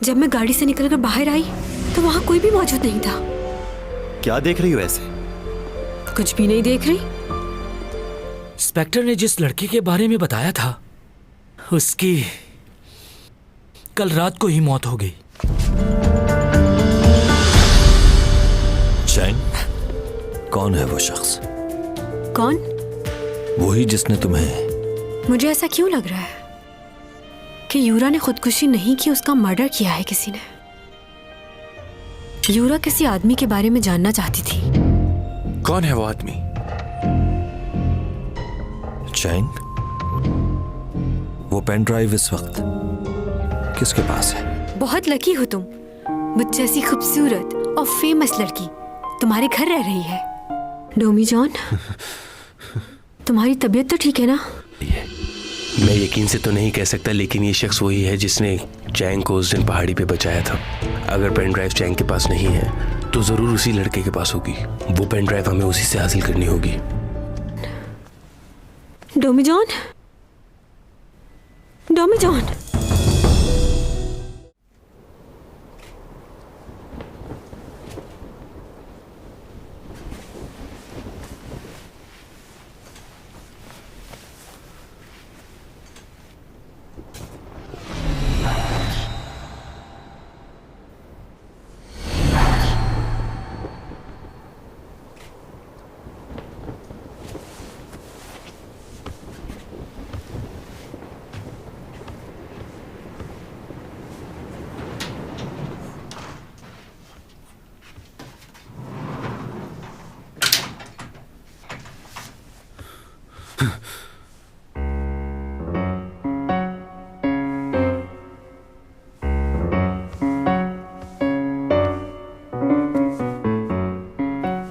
जब मैं गाड़ी से निकलकर बाहर आई तो वहाँ कोई भी मौजूद नहीं था। क्या देख रही हो ऐसे? कुछ भी नहीं देख रही। इंस्पेक्टर ने जिस लड़की के बारे में बताया था उसकी कल रात को ही मौत हो गई। चैंग, कौन है वो शख्स? कौन? वही जिसने तुम्हें। मुझे ऐसा क्यों लग रहा है कि यूरा ने खुदकुशी नहीं की, उसका मर्डर किया है किसी ने। यूरा किसी आदमी के बारे में जानना चाहती थी। कौन है वो आदमी? चैंग, वो पेन ड्राइव इस वक्त किसके पास है? बहुत लकी हो तुम, मुझ जैसी खूबसूरत और फेमस लड़की तुम्हारे घर रह रही है। डोमी जॉन, तुम्हारी तबीयत तो ठीक है ना? मैं यकीन से तो नहीं कह सकता, लेकिन ये शख्स वही है जिसने चैंग को उस दिन पहाड़ी पे बचाया था। अगर पेन ड्राइव चैंग के पास नहीं है तो जरूर उसी लड़के के पास होगी। वो पेन ड्राइव हमें उसी से हासिल करनी होगी। डोमी जॉन, डोमी जॉन।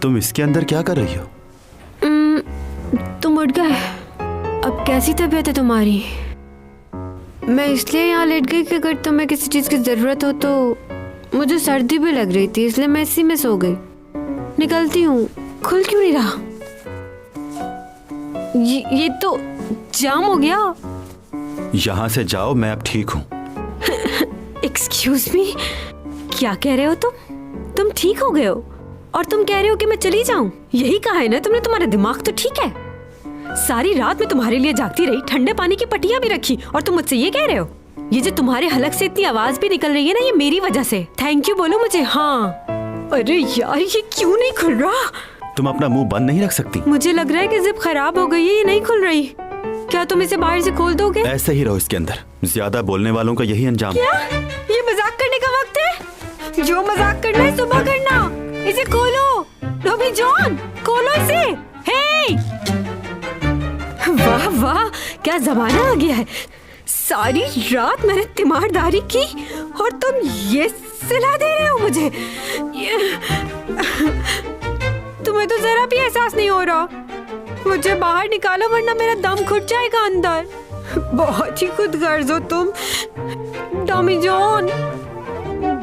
तुम इसके अंदर क्या कर रही हो? तुम उठ गए। अब कैसी तबीयत है तुम्हारी? मैं इसलिए यहाँ लेट गई कि अगर तुम्हें किसी चीज की जरूरत हो तो। मुझे सर्दी भी लग रही थी इसलिए मैं इसी में सो गई। निकलती हूँ। खुल क्यों नहीं रहा? ये तो जाम हो गया। यहाँ से जाओ, मैं अब ठीक हूँ। एक्सक्यूज मी, क्या कह रहे हो तुम ठीक हो गए हो और तुम कह रहे हो कि मैं चली जाऊं? यही कहा है ना तुमने? तुम्हारा दिमाग तो ठीक है। सारी रात मैं तुम्हारे लिए जागती रही, ठंडे पानी की पट्टियां भी रखी, और तुम मुझसे ये कह रहे हो? ये जो तुम्हारे हलक से इतनी आवाज भी निकल रही है ना, ये मेरी वजह से। थैंक यू बोलो मुझे। हाँ। अरे यार, ये क्यों नहीं खुल रहा? तुम अपना मुंह बंद नहीं रख सकती? मुझे लग रहा है कि जिप खराब हो गई है, ये नहीं खुल रही। क्या तुम इसे बाहर से खोल दोगे? ऐसे ही रहो इसके अंदर। ज्यादा बोलने वालों का यही अंजाम। क्या ये मजाक करने का वक्त है? जो मजाक करना है सुबह करना। इसे खोलो डोमी जॉन, खोलो इसे। हे! वाह वाह, क्या जमाना आ गया है। सारी रात मैंने तीमारदारी की और तुम ये सलाह दे रहे हो मुझे? तुम्हें तो जरा भी एहसास नहीं हो रहा। मुझे बाहर निकालो वरना मेरा दम घुट जाएगा अंदर। बहुत ही खुदगर्ज हो तुम डोमी जॉन।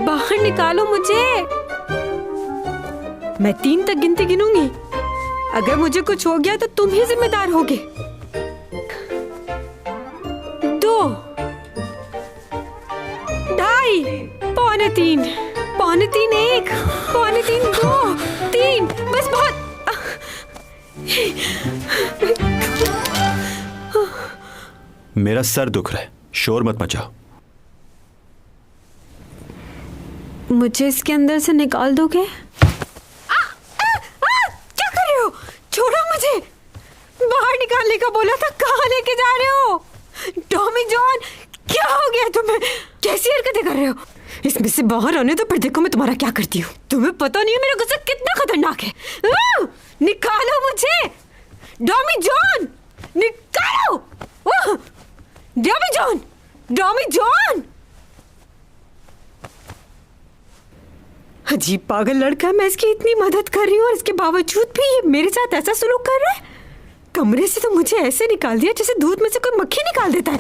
बाहर निकालो मुझे। मैं 3 तक गिनती गिनूंगी। अगर मुझे कुछ हो गया तो तुम ही जिम्मेदार होगे। 2, 2.5, पौने 3, 1, पौने 3, 2, 3, बस बहुत। मेरा सर दुख रहा है, शोर मत मचाओ। मुझे इसके अंदर से निकाल दोगे? क्या कर रहे हो? छोड़ो मुझे। बाहर निकालने का बोला था, कहाँ लेके जा रहे हो? टॉमी जॉन, क्या हो गया तुम्हें? कैसी हरकतें कर रहे हो? इसमें से बाहर आने तो फिर देखो मैं तुम्हारा क्या करती हूँ। तुम्हें पता नहीं है मेरा गुस्सा कितना खतरनाक है। निकालो मुझे डॉमी जॉन, निकालो। डॉमी जॉन, डॉमी जॉन। अजीब पागल लड़का है। मैं इसकी इतनी मदद कर रही हूँ और इसके बावजूद भी ये मेरे साथ ऐसा सलूक कर रहा है। कमरे से तो मुझे ऐसे निकाल दिया जैसे दूध में से कोई मक्खी निकाल देता है।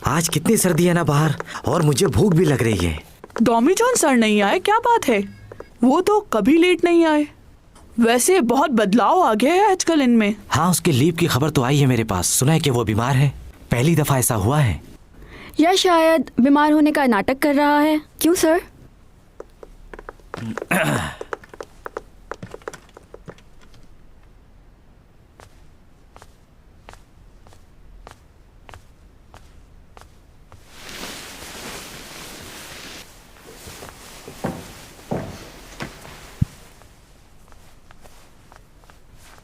आज कितनी सर्दी है ना बाहर, और मुझे भूख भी लग रही है। डॉमी जॉन सर नहीं आए, क्या बात है? वो तो कभी लेट नहीं आए। वैसे बहुत बदलाव आ गया है आजकल इनमें। हाँ, उसके लीव की खबर तो आई है मेरे पास। सुना है कि वो बीमार है। पहली दफा ऐसा हुआ है। या शायद बीमार होने का नाटक कर रहा है। क्यों सर?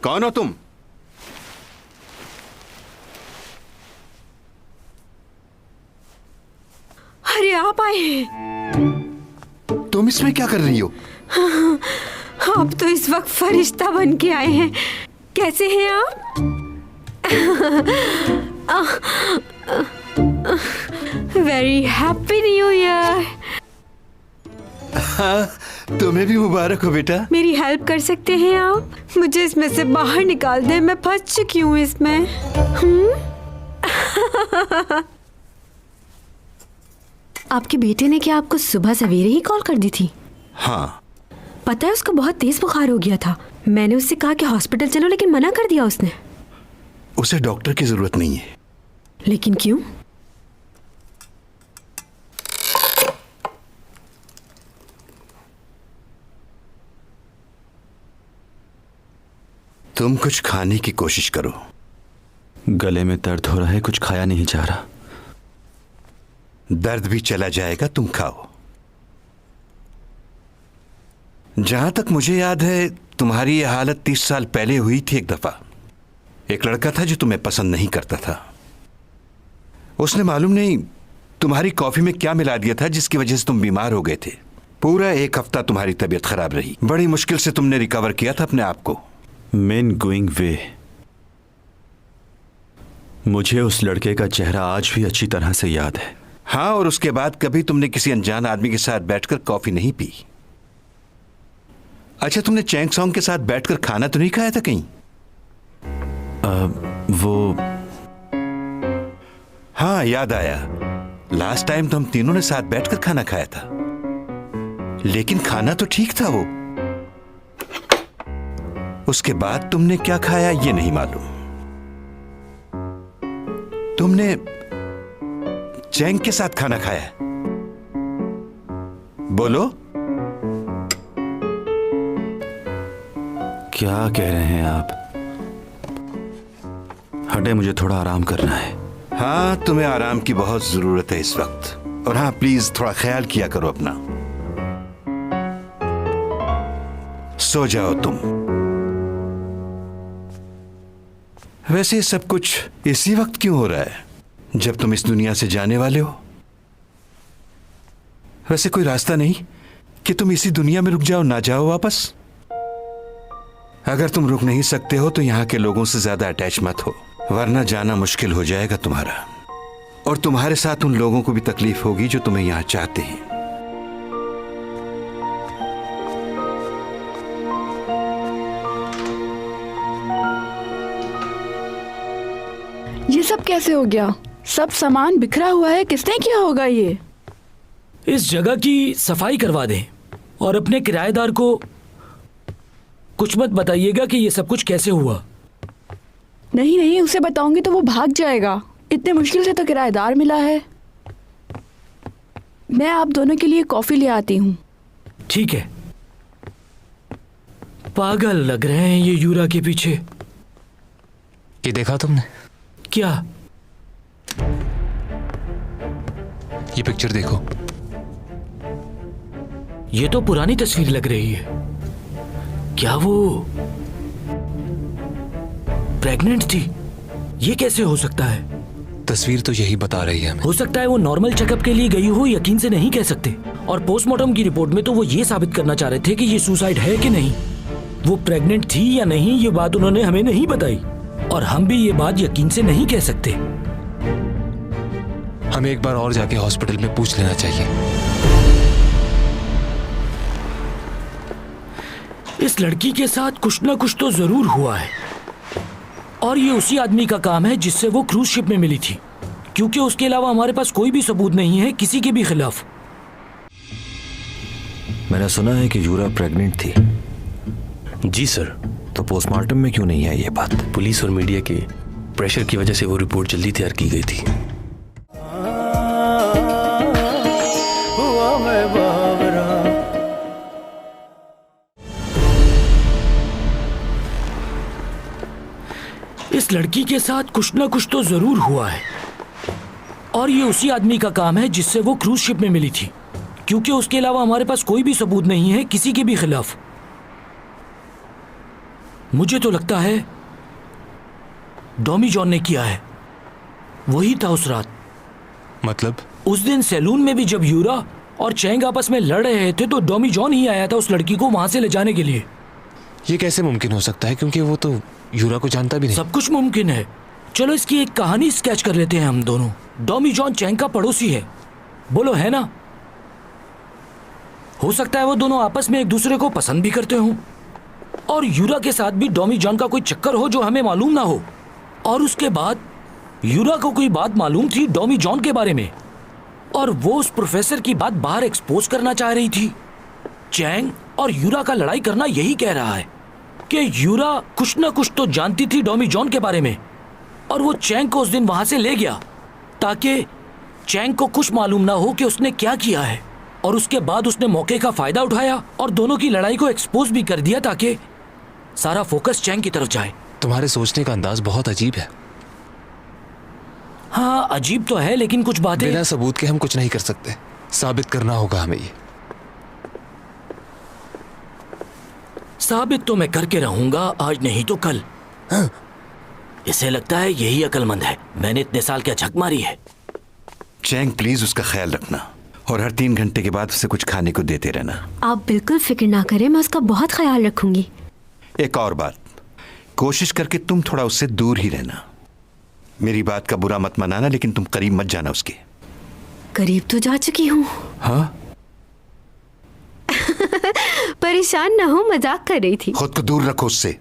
कौन हो तुम? अरे आप आए हैं। तुम इसमें क्या कर रही हो? आप तो इस वक्त फरिश्ता बन के आए हैं। कैसे हैं आप? Very happy new year. तुम्हें भी मुबारक हो बेटा। मेरी हेल्प कर सकते हैं आप? मुझे इसमें से बाहर निकाल दें, मैं फंस चुकी हूँ इसमें। आपके बेटे ने क्या आपको सुबह सवेरे ही कॉल कर दी थी? हाँ। पता है उसको बहुत तेज बुखार हो गया था। मैंने उससे कहा कि हॉस्पिटल चलो, लेकिन मना कर दिया उसने। उसे डॉक्टर की जरूरत नहीं है। लेकिन क्यों? तुम कुछ खाने की कोशिश करो। गले में दर्द हो रहा है, कुछ खाया नहीं जा रहा। दर्द भी चला जाएगा, तुम खाओ। जहां तक मुझे याद है तुम्हारी ये हालत 30 साल पहले हुई थी एक दफा। एक लड़का था जो तुम्हें पसंद नहीं करता था। उसने मालूम नहीं तुम्हारी कॉफी में क्या मिला दिया था जिसकी वजह से तुम बीमार हो गए थे। पूरा एक हफ्ता तुम्हारी तबीयत खराब रही। बड़ी मुश्किल से तुमने रिकवर किया था अपने आप को। मेन गोइंग वे। मुझे उस लड़के का चेहरा आज भी अच्छी तरह से याद है। हाँ, और उसके बाद कभी तुमने किसी अनजान आदमी के साथ बैठकर कॉफी नहीं पी। अच्छा, तुमने चैंग सॉन्ग के साथ बैठकर खाना तो नहीं खाया था कहीं? वो हाँ, याद आया। लास्ट टाइम तो हम तीनों ने साथ बैठकर खाना खाया था, लेकिन खाना तो ठीक था वो। उसके बाद तुमने क्या खाया ये नहीं मालूम। तुमने चैंग के साथ खाना खाया? बोलो। क्या कह रहे हैं आप? हटे, मुझे थोड़ा आराम करना है। हाँ, तुम्हें आराम की बहुत जरूरत है इस वक्त। और हाँ, प्लीज थोड़ा ख्याल किया करो अपना। सो जाओ तुम। वैसे सब कुछ इसी वक्त क्यों हो रहा है जब तुम इस दुनिया से जाने वाले हो? वैसे कोई रास्ता नहीं कि तुम इसी दुनिया में रुक जाओ, ना जाओ वापस? अगर तुम रुक नहीं सकते हो तो यहां के लोगों से ज्यादा अटैच मत हो, वरना जाना मुश्किल हो जाएगा तुम्हारा। और तुम्हारे साथ उन लोगों को भी तकलीफ होगी जो तुम्हें यहां चाहते हैं। ये सब कैसे हो गया? सब सामान बिखरा हुआ है। किसने किया होगा ये? इस जगह की सफाई करवा दें और अपने किराएदार को कुछ मत बताइएगा कि ये सब कुछ कैसे हुआ। नहीं नहीं, उसे बताऊंगी तो वो भाग जाएगा। इतने मुश्किल से तो किराएदार मिला है। मैं आप दोनों के लिए कॉफी ले आती हूँ। ठीक है। पागल लग रहे हैं ये यूरा के पीछे। ये देखा तुमने? क्या? ये पिक्चर देखो। ये तो पुरानी तस्वीर लग रही है। क्या वो प्रेग्नेंट थी? ये कैसे हो सकता है? तस्वीर तो यही बता रही है हमें। हो सकता है वो नॉर्मल चेकअप के लिए गई हो, यकीन से नहीं कह सकते। और पोस्टमार्टम की रिपोर्ट में तो वो ये साबित करना चाह रहे थे कि ये सुसाइड है कि नहीं। वो प्रेग्नेंट थी या नहीं ये बात उन्होंने हमें नहीं बताई, और हम भी ये बात यकीन से नहीं कह सकते। हमें एक बार और जाके हॉस्पिटल में पूछ लेना चाहिए। इस लड़की के साथ कुछ ना कुछ तो जरूर हुआ है, और ये उसी आदमी का काम है जिससे वो क्रूज शिप में मिली थी, क्योंकि उसके अलावा हमारे पास कोई भी सबूत नहीं है किसी के भी खिलाफ। मैंने सुना है कि यूरा प्रेग्नेंट थी, जी सर। तो पोस्टमार्टम में क्यों नहीं आई ये बात? पुलिस और मीडिया के प्रेशर की वजह से वो रिपोर्ट जल्दी तैयार की गई थी। इस लड़की के साथ कुछ ना कुछ तो जरूर हुआ है, और ये उसी आदमी का काम है जिससे वो क्रूज शिप में मिली थी, क्योंकि उसके अलावा हमारे पास कोई भी सबूत नहीं है किसी के भी खिलाफ। मुझे तो लगता है डॉमी जॉन ने किया है, वही था उस रात। मतलब? उस दिन सैलून में भी जब यूरा और चैंग आपस में लड़ रहे थे तो डॉमी जॉन ही आया था उस लड़की को वहां से ले जाने के लिए। ये कैसे मुमकिन हो सकता है, क्योंकि वो तो यूरा को जानता भी नहीं। सब कुछ मुमकिन है। चलो इसकी एक कहानी स्केच कर लेते हैं हम दोनों। डॉमी जॉन चैंग का पड़ोसी है, बोलो है ना? हो सकता है वो दोनों आपस में एक दूसरे को पसंद भी करते हों, और यूरा के साथ भी डॉमी जॉन का कोई चक्कर हो जो हमें मालूम ना हो। और उसके बाद यूरा को कोई बात मालूम थी डॉमी जॉन के बारे में, और वो उस प्रोफेसर की बात बाहर एक्सपोज करना चाह रही थी। चैंग और यूरा का लड़ाई करना यही कह रहा है कि यूरा कुछ ना कुछ तो जानती थी डॉमी जॉन के बारे में, और वो चैंग को उस दिन वहां से ले गया ताकि चैंग को कुछ मालूम ना हो कि उसने क्या किया है। और उसके बाद उसने मौके का फायदा उठाया और दोनों की लड़ाई को एक्सपोज भी कर दिया ताकि सारा फोकस चैंग की तरफ जाए। तुम्हारे सोचने का अंदाज बहुत अजीब है। हाँ अजीब तो है, लेकिन कुछ बातें बिना सबूत के हम कुछ नहीं कर सकते, साबित करना होगा हमें ये। साबित तो मैं करके रहूंगा, आज नहीं तो कल। हाँ। इसे लगता है यही अक्लमंद है, मैंने इतने साल क्या झक मारी है। चैंग प्लीज उसका ख्याल रखना, और हर 3 घंटे के बाद उसे कुछ खाने को देते रहना। आप बिल्कुल फिक्र ना करें, मैं उसका बहुत ख्याल रखूंगी। एक और बात, कोशिश करके तुम थोड़ा उससे दूर ही रहना। मेरी बात का बुरा मत मनाना, लेकिन तुम करीब मत जाना उसके। करीब तो जा चुकी हूँ। हाँ? परेशान ना हो, मजाक कर रही थी। खुद को दूर रखो उससे,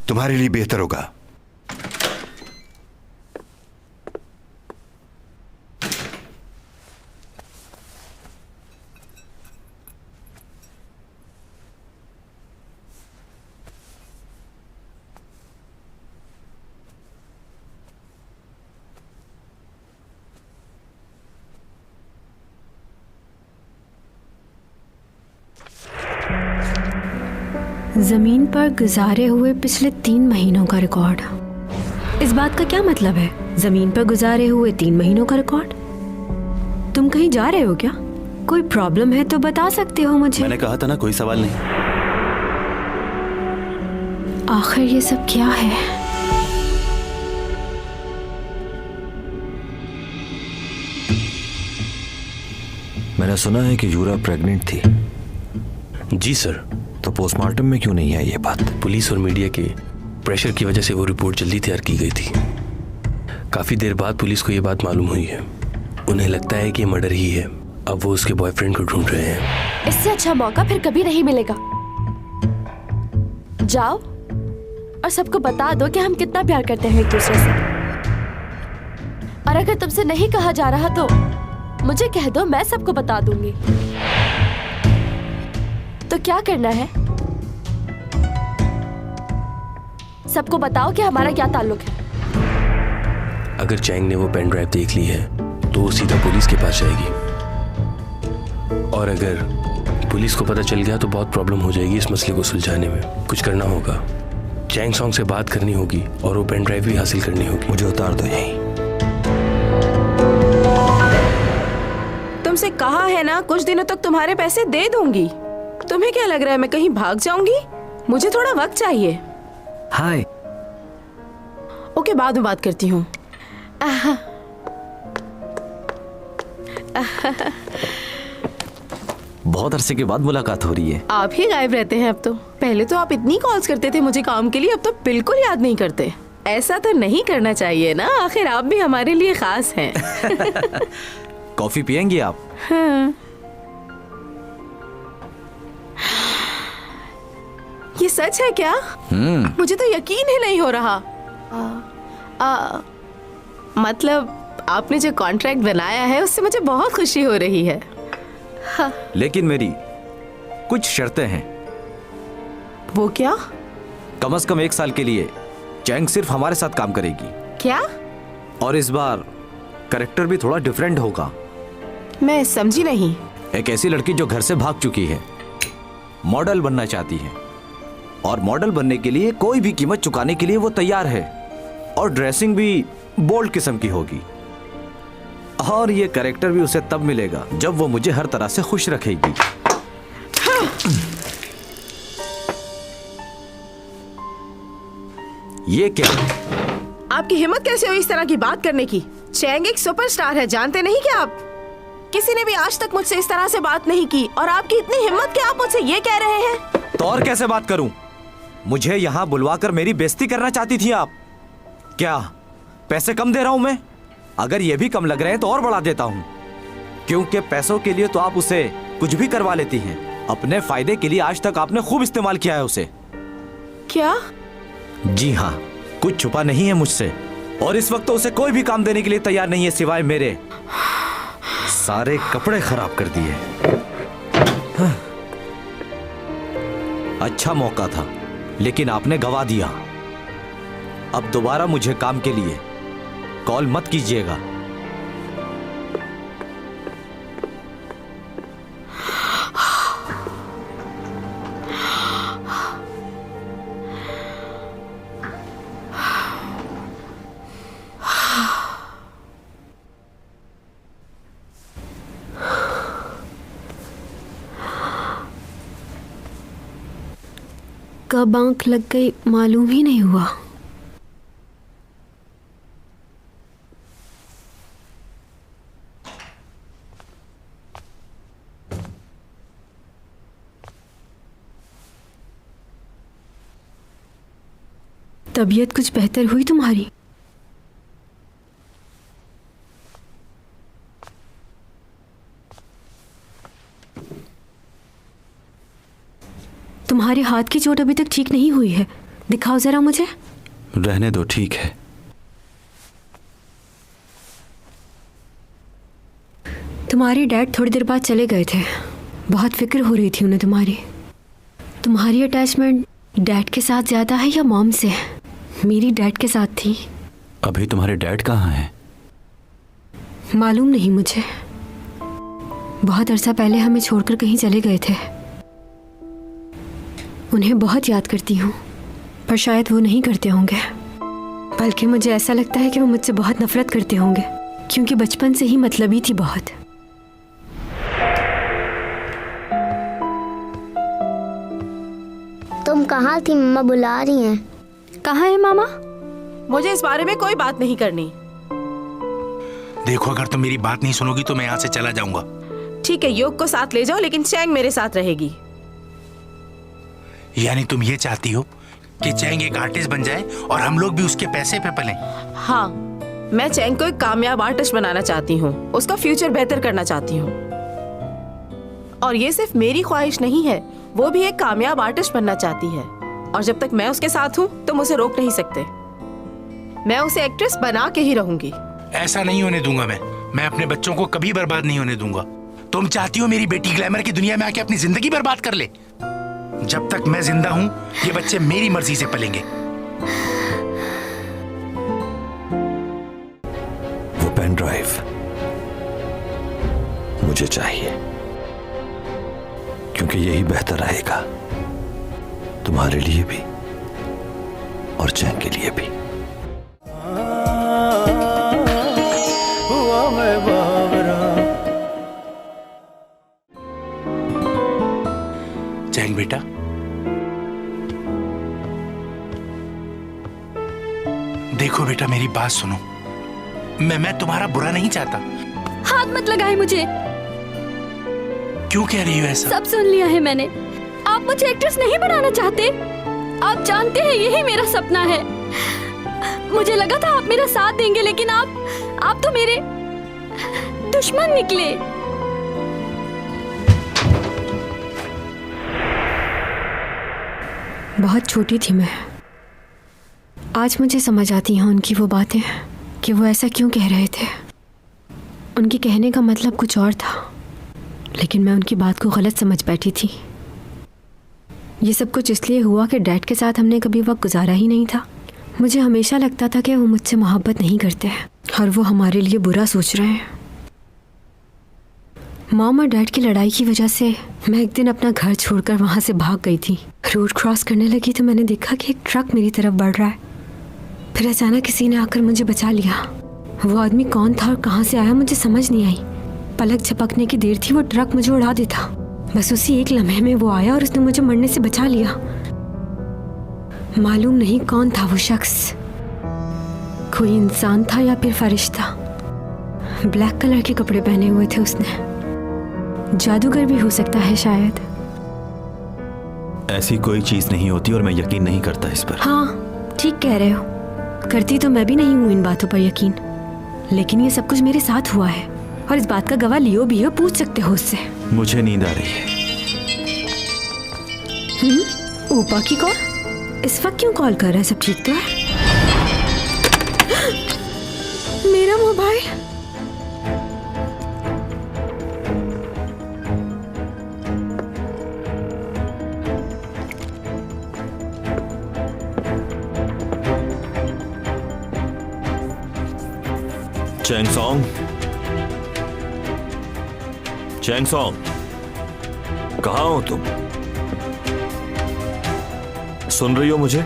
तुम्हारे लिए बेहतर होगा। जमीन पर गुजारे हुए पिछले 3 महीनों का रिकॉर्ड। इस बात का क्या मतलब है? जमीन पर गुजारे हुए 3 महीनों का रिकॉर्ड? तुम कहीं जा रहे हो क्या? कोई प्रॉब्लम है तो बता सकते हो मुझे। मैंने कहा था ना, कोई सवाल नहीं। आखिर ये सब क्या है? मैंने सुना है कि यूरा प्रेग्नेंट थी, जी सर। तो पोस्टमार्टम में क्यों नहीं आई ये बात? पुलिस और मीडिया के प्रेशर की वजह से वो रिपोर्ट जल्दी तैयार की गई थी। काफी देर बाद पुलिस को ये बात मालूम हुई है। उन्हें लगता है कि ये मर्डर ही है। अब वो उसके बॉयफ्रेंड को ढूंढ रहे हैं। इससे अच्छा मौका फिर कभी नहीं मिलेगा। जाओ और सबको बता दो कि हम कितना प्यार करते हैं एक दूसरे से। और अगर तुमसे नहीं कहा जा रहा तो मुझे कह दो, मैं सबको बता दूंगी। तो क्या करना है? सबको बताओ कि हमारा क्या ताल्लुक है। अगर चैंग ने वो पेन ड्राइव देख ली है तो वो सीधा पुलिस के पास जाएगी, और अगर पुलिस को पता चल गया तो बहुत प्रॉब्लम हो जाएगी इस मसले को सुलझाने में। कुछ करना होगा, चैंग सॉन्ग से बात करनी होगी और वो पेन ड्राइव भी हासिल करनी होगी। मुझे उतार दो यहीं। तुमसे कहा है ना, कुछ दिनों तक तुम्हारे पैसे दे दूंगी। तुम्हें क्या लग रहा है मैं कहीं भाग जाऊंगी? मुझे थोड़ा वक्त चाहिए। हाय। ओके, बाद में बात करती हूँ। बहुत अरसे के बाद मुलाकात हो रही है। आप ही गायब रहते हैं अब तो। पहले तो आप इतनी कॉल्स करते थे मुझे काम के लिए, अब तो बिल्कुल याद नहीं करते। ऐसा तो नहीं करना चाहिए ना, आखिर आप भी हमारे लिए खास हैं। कॉफी पियेंगी आप? हाँ। ये सच है क्या? मुझे तो यकीन ही नहीं हो रहा। मतलब आपने जो कॉन्ट्रैक्ट बनाया है उससे मुझे बहुत खुशी हो रही है। हाँ। लेकिन मेरी कुछ शर्तें हैं। वो क्या? कम से कम 1 साल के लिए चैंग सिर्फ हमारे साथ काम करेगी। क्या? और इस बार कैरेक्टर भी थोड़ा डिफरेंट होगा। मैं समझी नहीं। एक ऐसी लड़की जो घर से भाग चुकी है, मॉडल बनना चाहती है, और मॉडल बनने के लिए कोई भी कीमत चुकाने के लिए वो तैयार है, और ड्रेसिंग भी बोल्ड किस्म की होगी। और ये कैरेक्टर भी उसे तब मिलेगा जब वो मुझे हर तरह से खुश रखेगी। ये क्या? आपकी हिम्मत कैसे हुई इस तरह की बात करने की? चैंग एक सुपरस्टार है, जानते नहीं क्या आप? किसी ने भी आज तक मुझसे इस तरह से बात नहीं की, और आपकी इतनी हिम्मत कि आप मुझसे ये कह रहे हैं? तो और कैसे बात करूं? मुझे यहाँ बुलवाकर मेरी बेइज्जती करना चाहती थी आप? क्या पैसे कम दे रहा हूं मैं? अगर ये भी कम लग रहे हैं तो और बढ़ा देता हूं, क्योंकि पैसों के लिए तो आप उसे कुछ भी करवा लेती हैं। अपने फायदे के लिए आज तक आपने खूब इस्तेमाल किया है उसे। क्या? जी हाँ, कुछ छुपा नहीं है मुझसे, और इस वक्त तो उसे कोई भी काम देने के लिए तैयार नहीं है सिवाय मेरे। सारे कपड़े खराब कर दिए। अच्छा मौका था, लेकिन आपने गवा दिया। अब दोबारा मुझे काम के लिए कॉल मत कीजिएगा। कब आंख लग गई मालूम ही नहीं हुआ। तबीयत कुछ बेहतर हुई तुम्हारी? तुम्हारे हाथ की चोट अभी तक ठीक नहीं हुई है, दिखाओ जरा मुझे। रहने दो, ठीक है। तुम्हारे डैड थोड़ी देर बाद चले गए थे, बहुत फिक्र हो रही थी उन्हें तुम्हारी। तुम्हारी अटैचमेंट डैड के साथ ज्यादा है या मॉम से? मेरी डैड के साथ थी। अभी तुम्हारे डैड कहाँ हैं? मालूम नहीं मुझे, बहुत अरसा पहले हमें छोड़कर कहीं चले गए थे। उन्हें बहुत याद करती हूँ, पर शायद वो नहीं करते होंगे। बल्कि मुझे ऐसा लगता है कि वो मुझसे बहुत नफरत करते होंगे, क्योंकि बचपन से ही मतलबी थी बहुत। तुम कहाँ थी? मम्मा बुला रही हैं। कहाँ है मामा? मुझे इस बारे में कोई बात नहीं करनी। देखो, अगर तुम मेरी बात नहीं सुनोगी तो मैं यहाँ से चला जाऊंगा। ठीक है, योग को साथ ले जाओ, लेकिन चैंग मेरे साथ रहेगी। यानी तुम ये चाहती हो कि चैंग एक आर्टिस्ट बन जाए और हम लोग भी उसके पैसे पे पलें? हाँ, मैं चैंग को एक कामयाब आर्टिस्ट बनाना चाहती हूँ, उसका फ्यूचर बेहतर करना चाहती हूँ। और ये सिर्फ मेरी ख्वाहिश नहीं है, वो भी एक कामयाब आर्टिस्ट बनना चाहती है। और जब तक मैं उसके साथ हूँ तुम उसे रोक नहीं सकते। मैं उसे एक्ट्रेस बना के ही रहूंगी। ऐसा नहीं होने दूंगा मैं अपने बच्चों को कभी बर्बाद नहीं होने दूंगा। तुम चाहती हो मेरी बेटी ग्लैमर की दुनिया में आके अपनी जिंदगी बर्बाद कर ले? जब तक मैं जिंदा हूं ये बच्चे मेरी मर्जी से पलेंगे। वो पेन ड्राइव मुझे चाहिए, क्योंकि यही बेहतर रहेगा तुम्हारे लिए भी और चैन के लिए भी। चैंग बेटा, देखो बेटा, मेरी बात सुनो। मैं तुम्हारा बुरा नहीं चाहता। हाथ मत लगाए मुझे। क्यों कह रही हो ऐसा? सब सुन लिया है मैंने। आप मुझे एक्ट्रेस नहीं बनाना चाहते। आप जानते हैं यही मेरा सपना है। मुझे लगा था आप मेरा साथ देंगे, लेकिन आप तो मेरे दुश्मन निकले। बहुत छोटी थी मैं, आज मुझे समझ आती हैं उनकी वो बातें कि वो ऐसा क्यों कह रहे थे। उनके कहने का मतलब कुछ और था, लेकिन मैं उनकी बात को गलत समझ बैठी थी। ये सब कुछ इसलिए हुआ कि डैड के साथ हमने कभी वक्त गुजारा ही नहीं था। मुझे हमेशा लगता था कि वो मुझसे मोहब्बत नहीं करते हैं और वो हमारे लिए बुरा सोच रहे हैं। मॉम और डैड की लड़ाई की वजह से मैं एक दिन अपना घर छोड़कर वहाँ से भाग गई थी। रोड क्रॉस करने लगी तो मैंने देखा कि एक ट्रक मेरी तरफ बढ़ रहा है। फिर अचानक किसी ने आकर मुझे बचा लिया। वो आदमी कौन था और कहाँ से आया मुझे समझ नहीं आई। पलक झपकने की देर थी, वो ट्रक मुझे उड़ा देता। बस उसी एक लम्हे में वो आया और उसने मुझे मरने से बचा लिया। मालूम नहीं कौन था वो शख्स, कोई इंसान था या फिर फरिश्ता। ब्लैक कलर के कपड़े पहने हुए थे उसने। जादूगर भी हो सकता है शायद। ऐसी कोई चीज नहीं होती और मैं यकीन नहीं करता इस पर। हाँ ठीक कह रहे हो, करती तो मैं भी नहीं हूँ इन बातों पर यकीन, लेकिन ये सब कुछ मेरे साथ हुआ है और इस बात का गवाह लियो भी हो, पूछ सकते हो उससे। मुझे नींद आ रही है। ऊपा की कॉल? इस वक्त क्यों कॉल कर रहा है? सब ठीक तो है? मेरा मोबाइल। चैंगसोंग, चैंगसोंग, कहाँ हो तुम? सुन रही हो मुझे?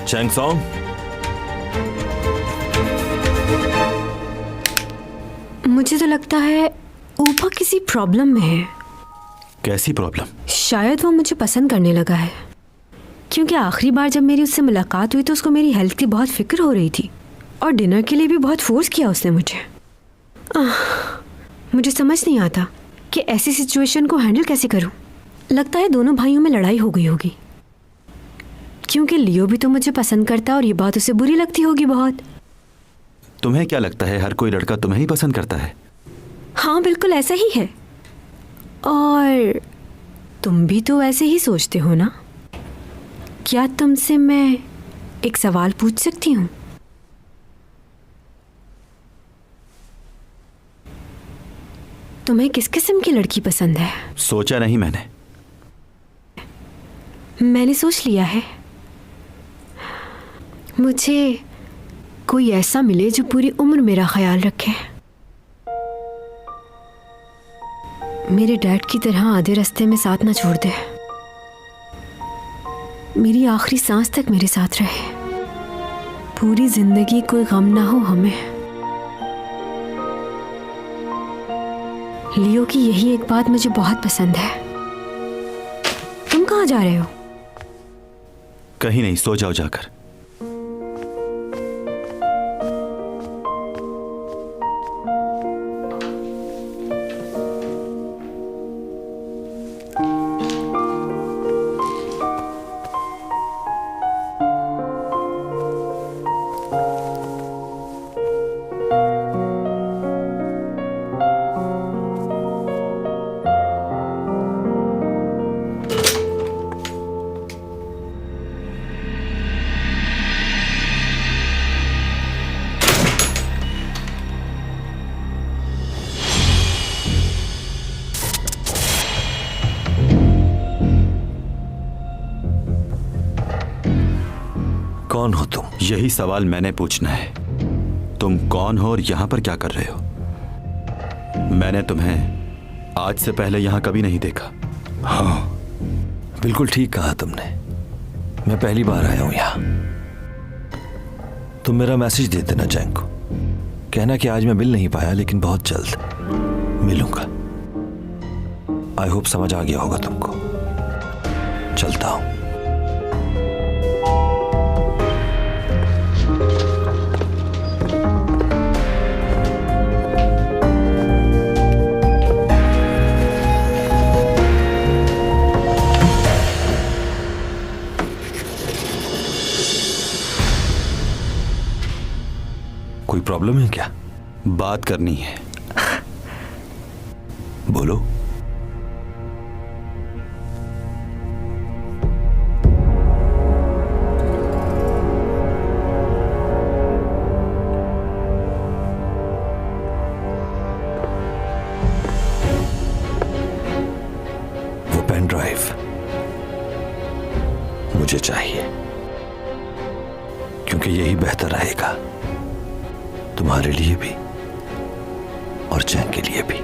चैंगसोंग, मुझे तो लगता है ऊपा किसी प्रॉब्लम में है। कैसी प्रॉब्लम? शायद वो मुझे पसंद करने लगा है, क्योंकि आखिरी बार जब मेरी उससे मुलाकात हुई तो उसको मेरी हेल्थ की बहुत फिक्र हो रही थी और डिनर के लिए भी बहुत फोर्स किया उसने मुझे। मुझे समझ नहीं आता कि ऐसी सिचुएशन को हैंडल कैसे करूं। लगता है दोनों भाइयों में लड़ाई हो गई होगी, क्योंकि लियो भी तो मुझे पसंद करता और ये बात उसे बुरी लगती होगी बहुत। तुम्हें क्या लगता है हर कोई लड़का तुम्हें ही पसंद करता है? हाँ बिल्कुल ऐसा ही है। और तुम भी तो ऐसे ही सोचते हो ना? क्या तुमसे मैं एक सवाल पूछ सकती हूँ? तुम्हें किस किस्म की लड़की पसंद है? सोचा नहीं मैंने। मैंने सोच लिया है। मुझे कोई ऐसा मिले जो पूरी उम्र मेरा ख्याल रखे, मेरे डैड की तरह आधे रास्ते में साथ ना छोड़ दे, मेरी आखिरी सांस तक मेरे साथ रहे, पूरी जिंदगी कोई गम ना हो हमें। लियो की यही एक बात मुझे बहुत पसंद है। तुम कहाँ जा रहे हो? कहीं नहीं, सो जाओ जाकर। कौन हो तुम? यही सवाल मैंने पूछना है। तुम कौन हो और यहां पर क्या कर रहे हो? मैंने तुम्हें आज से पहले यहां कभी नहीं देखा। हाँ बिल्कुल ठीक कहा तुमने, मैं पहली बार आया हूं यहां। तुम मेरा मैसेज दे देना चैंग को, कहना कि आज मैं मिल नहीं पाया लेकिन बहुत जल्द मिलूंगा। आई होप समझ आ गया होगा तुमको। चलता हूं। कोई प्रॉब्लम है क्या? बात करनी है। बोलो। मुझे चाहिए, क्योंकि यही बेहतर रहेगा तुम्हारे लिए भी और चैंग के लिए भी।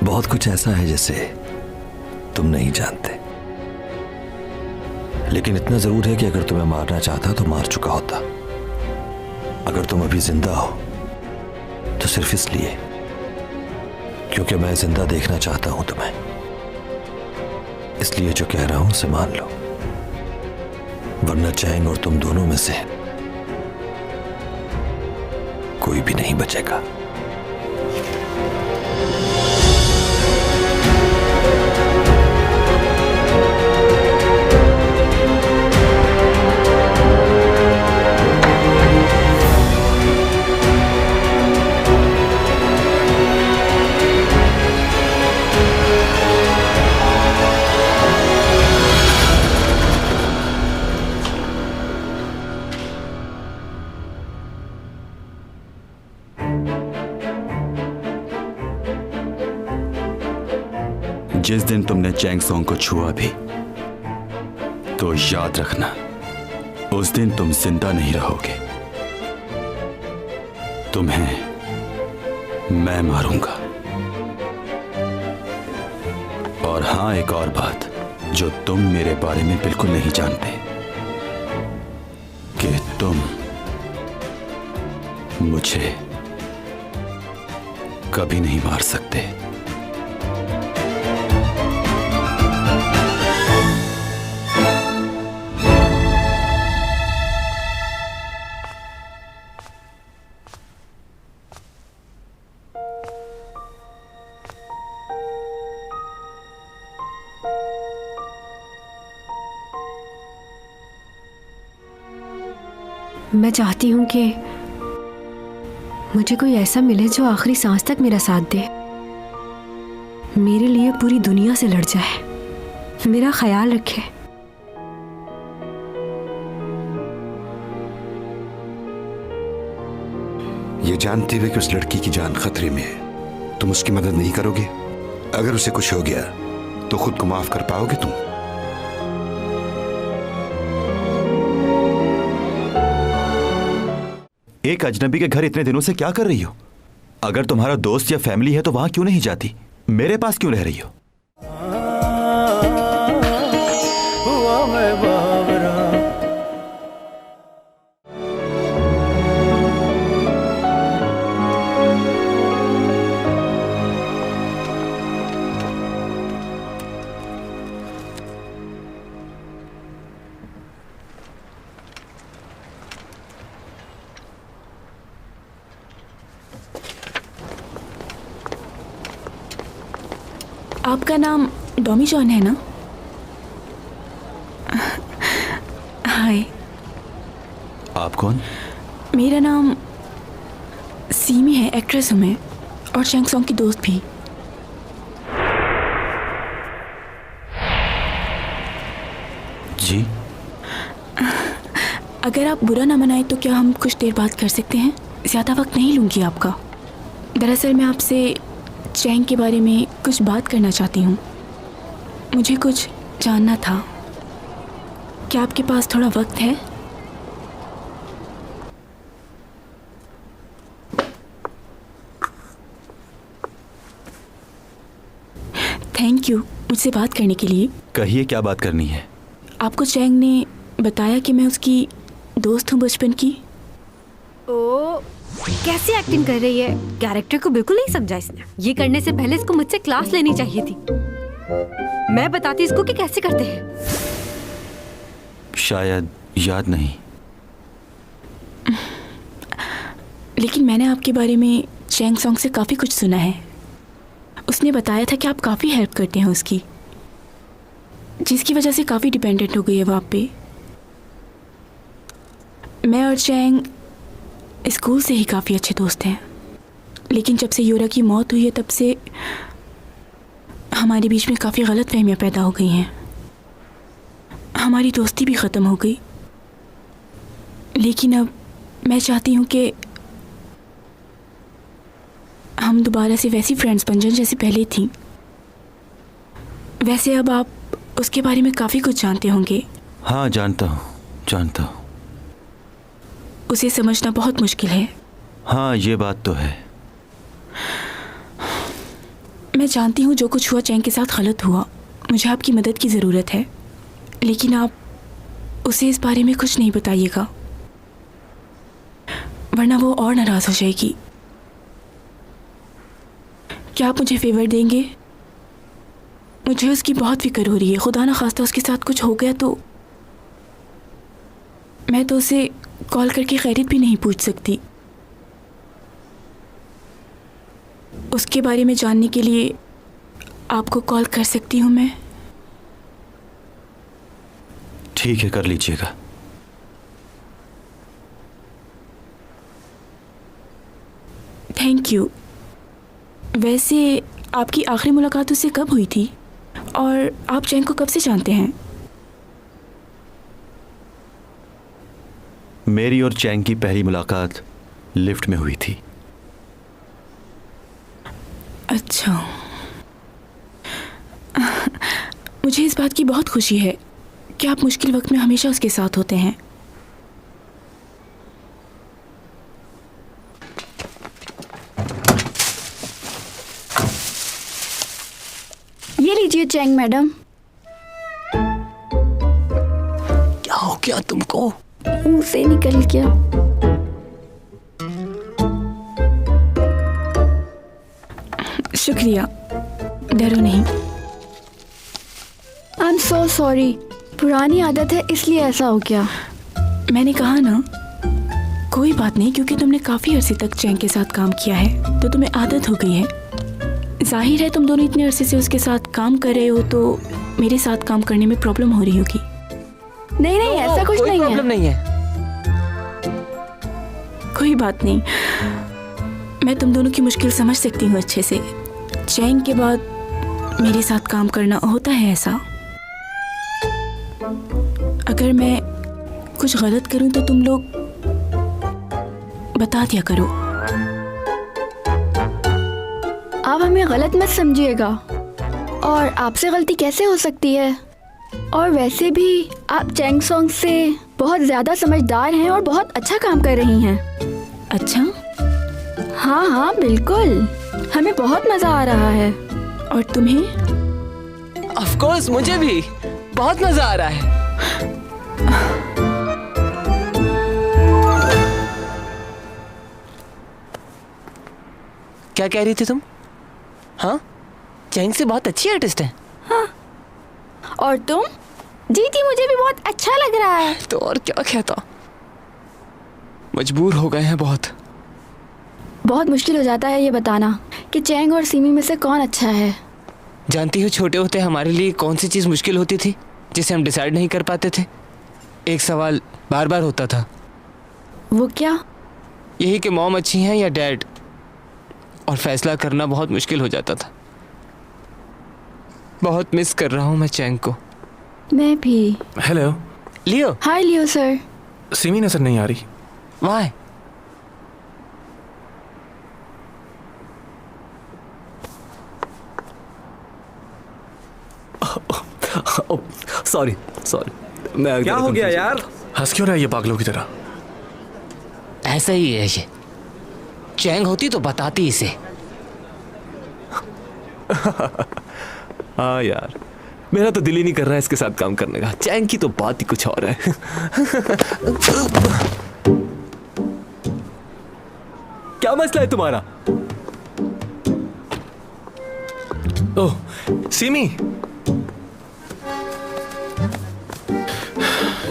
बहुत कुछ ऐसा है जिसे तुम नहीं जानते, लेकिन इतना जरूर है कि अगर तुम्हें मारना चाहता तो मार चुका होता। अगर तुम अभी जिंदा हो तो सिर्फ इसलिए क्योंकि मैं जिंदा देखना चाहता हूं तुम्हें। इसलिए जो कह रहा हूं उसे मान लो, वरना चैंग और तुम दोनों में से कोई भी नहीं बचेगा। जिस दिन तुमने चैंग सॉन्ग को छुआ भी तो याद रखना, उस दिन तुम जिंदा नहीं रहोगे। तुम्हें मैं मारूंगा। और हां, एक और बात जो तुम मेरे बारे में बिल्कुल नहीं जानते, कि तुम मुझे कभी नहीं मार सकते। मैं चाहती हूँ कि मुझे कोई ऐसा मिले जो आखिरी सांस तक मेरा साथ दे, मेरे लिए पूरी दुनिया से लड़ जाए, मेरा ख्याल रखे। ये जानते हुए कि उस लड़की की जान खतरे में है, तुम उसकी मदद नहीं करोगे? अगर उसे कुछ हो गया तो खुद को माफ कर पाओगे तुम? एक अजनबी के घर इतने दिनों से क्या कर रही हो? अगर तुम्हारा दोस्त या फैमिली है तो वहां क्यों नहीं जाती? मेरे पास क्यों रह रही हो? आपका नाम डॉमी जॉन है ना? हाय। आप कौन? मेरा नाम सीमी है, एक्ट्रेस हूँ मैं, और चैंग सॉन्ग की दोस्त भी। जी? अगर आप बुरा ना मनाए तो क्या हम कुछ देर बात कर सकते हैं? ज़्यादा वक्त नहीं लूँगी आपका। दरअसल मैं आपसे चैंग के बारे में कुछ बात करना चाहती हूँ। मुझे कुछ जानना था। क्या आपके पास थोड़ा वक्त है? थैंक यू मुझसे बात करने के लिए। कहिए, क्या बात करनी है? आपको चैंग ने बताया कि मैं उसकी दोस्त हूँ बचपन की। ओ, कैसी एक्टिंग कर रही है? कैरेक्टर को बिल्कुल नहीं समझा इसने। ये करने से पहले इसको मुझसे क्लास लेनी चाहिए थी। मैं बताती इसको कि कैसे करते हैं। शायद याद नहीं। लेकिन मैंने आपके बारे में चैंग सॉन्ग से काफ़ी कुछ सुना है। उसने बताया था कि आप काफ़ी हेल्प करते हैं उसकी, जिसकी वजह से काफ़ी डिपेंडेंट हो गई है वो आप पे। मैं और चैंग स्कूल से ही काफ़ी अच्छे दोस्त हैं, लेकिन जब से योरा की मौत हुई है तब से हमारे बीच में काफ़ी गलतफहमियां पैदा हो गई हैं। हमारी दोस्ती भी ख़त्म हो गई। लेकिन अब मैं चाहती हूँ कि हम दोबारा से वैसी फ्रेंड्स बन जाएं जैसे पहले थी। वैसे अब आप उसके बारे में काफ़ी कुछ जानते होंगे। हाँ जानता हूँ, जानता हूँ। उसे समझना बहुत मुश्किल है। हाँ ये बात तो है। मैं जानती हूँ जो कुछ हुआ चैंग के साथ गलत हुआ। मुझे आपकी मदद की ज़रूरत है, लेकिन आप उसे इस बारे में कुछ नहीं बताइएगा, वरना वो और नाराज़ हो जाएगी। क्या आप मुझे फेवर देंगे? मुझे उसकी बहुत फिक्र हो रही है। खुदा ना खास्ता उसके साथ कुछ हो गया तो मैं तो उसे कॉल करके खैरियत भी नहीं पूछ सकती। उसके बारे में जानने के लिए आपको कॉल कर सकती हूँ मैं? ठीक है, कर लीजिएगा। Thank you. वैसे आपकी आखिरी मुलाकात उससे कब हुई थी और आप चैंग को कब से जानते हैं? मेरी और चैंग की पहली मुलाकात लिफ्ट में हुई थी। अच्छा, मुझे इस बात की बहुत खुशी है कि आप मुश्किल वक्त में हमेशा उसके साथ होते हैं। ये लीजिए चैंग मैडम। क्या हो गया तुमको? मुंह से निकल गया। शुक्रिया, डरो नहीं। आई एम सो सॉरी, पुरानी आदत है इसलिए ऐसा हो गया। मैंने कहा ना, कोई बात नहीं, क्योंकि तुमने काफ़ी अरसे तक चैंग के साथ काम किया है तो तुम्हें आदत हो गई है। जाहिर है तुम दोनों इतने अरसे से उसके साथ काम कर रहे हो तो मेरे साथ काम करने में प्रॉब्लम हो रही होगी। नहीं नहीं, ऐसा कुछ नहीं है। प्रॉब्लम नहीं है। कोई बात नहीं, मैं तुम दोनों की मुश्किल समझ सकती हूँ अच्छे से। चैंग के बाद मेरे साथ काम करना होता है ऐसा। अगर मैं कुछ गलत करूं तो तुम लोग बता दिया करो। आप हमें गलत मत समझिएगा, और आपसे गलती कैसे हो सकती है? और वैसे भी आप चैंग सॉन्ग से बहुत ज़्यादा समझदार हैं और बहुत अच्छा काम कर रही हैं। अच्छा? हाँ हाँ बिल्कुल, हमें बहुत मज़ा आ रहा है। और तुम्हें? ऑफ कोर्स, मुझे भी बहुत मजा आ रहा है। क्या कह रही थी तुम? हाँ, चैंग से बहुत अच्छी आर्टिस्ट है। हाँ, और तुम? जी जी, मुझे भी बहुत अच्छा लग रहा है। तो और क्या कहता, मजबूर हो गए हैं बहुत। बहुत मुश्किल हो जाता है ये बताना कि चैंग और सीमी में से कौन अच्छा है। जानती हो, छोटे होते हमारे लिए कौन सी चीज़ मुश्किल होती थी जिसे हम डिसाइड नहीं कर पाते थे? एक सवाल बार बार होता था। वो क्या? यही कि मॉम अच्छी हैं या डैड, और फैसला करना बहुत मुश्किल हो जाता था। बहुत मिस कर रहा हूँ मैं चैंग को। मैं भी। हेलो लियो। हाय लियो सर। सिमी नजर नहीं आ रही। वहाँ है। सॉरी सॉरी, मैं क्या हो गया यार? हंस क्यों रहा है ये पागलों की तरह? ऐसा ही है ये। चैंग होती तो बताती इसे। हाँ यार, मेरा तो दिल ही नहीं कर रहा है इसके साथ काम करने का। चैंग की तो बात ही कुछ और है। क्या मसला है तुम्हारा? ओह सिमी,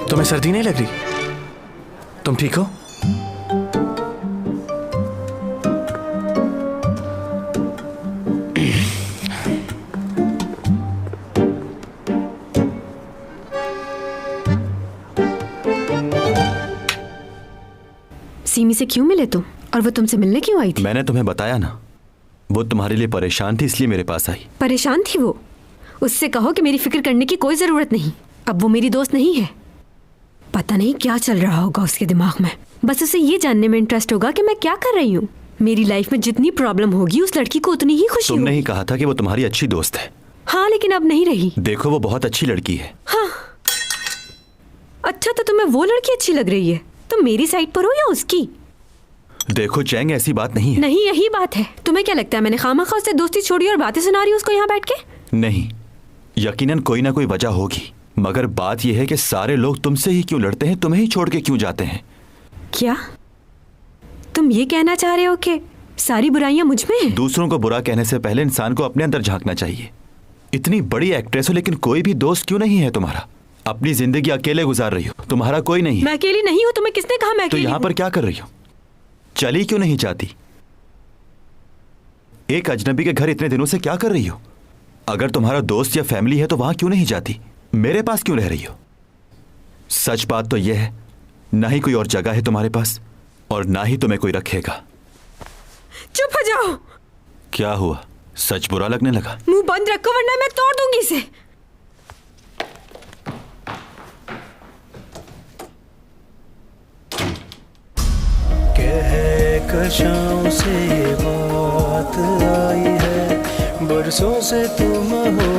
तुम्हें सर्दी नहीं लग रही? तुम ठीक हो? सीमी से क्यों मिले तुम, और वो तुमसे मिलने क्यों आई थी? मैंने तुम्हें बताया ना, वो तुम्हारे लिए परेशान थी इसलिए मेरे पास आई। परेशान थी वो? उससे कहो कि मेरी फिक्र करने की कोई जरूरत नहीं। अब वो मेरी दोस्त नहीं है। पता नहीं क्या चल रहा होगा उसके दिमाग में। बस उसे ये जानने में इंटरेस्ट होगा कि मैं क्या कर रही हूँ। मेरी लाइफ में जितनी प्रॉब्लम होगी उस लड़की को उतनी ही खुशी तुमने होगी। ही कहा था कि वो तुम्हारी अच्छी दोस्त है। हाँ लेकिन अब नहीं रही। देखो वो बहुत अच्छी लड़की है। अच्छा तो तुम्हें वो लड़की अच्छी लग रही है? तुम मेरी साइड पर हो या उसकी? देखो चैंग, ऐसी बात नहीं है। नहीं, यही बात है। तुम्हें क्या लगता है मैंने खामखा उससे दोस्ती छोड़ी और बातें सुना रही हूँ उसको यहाँ बैठ के? नहीं, यकीनन कोई ना कोई वजह होगी, मगर बात यह है कि सारे लोग तुमसे ही क्यों लड़ते हैं, तुम्हें ही छोड़ के क्यों जाते हैं? क्या तुम ये कहना चाह रहे हो कि सारी बुराइयां मुझ में हैं? दूसरों को बुरा कहने से पहले इंसान को अपने अंदर झांकना चाहिए। इतनी बड़ी एक्ट्रेस हो लेकिन कोई भी दोस्त क्यों नहीं है तुम्हारा? अपनी जिंदगी अकेले गुजार रही हो, तुम्हारा कोई नहीं है। मैं अकेली नहीं हूँ। तुम्हें किसने कहा मैं तो अकेली यहाँ हूँ? पर क्या कर रही हो? चली क्यों नहीं जाती? एक अजनबी के घर इतने दिनों से क्या कर रही हो? अगर तुम्हारा दोस्त या फैमिली है तो वहां क्यों नहीं जाती? मेरे पास क्यों रह रही हो? सच बात तो यह है, ना ही कोई और जगह है तुम्हारे पास और ना ही तुम्हें कोई रखेगा। चुप हो जाओ। क्या हुआ, सच बुरा लगने लगा? मुंह बंद रखो वरना मैं तोड़ दूंगी इसे। कशाओं से बात आई है, बरसों से तुम हो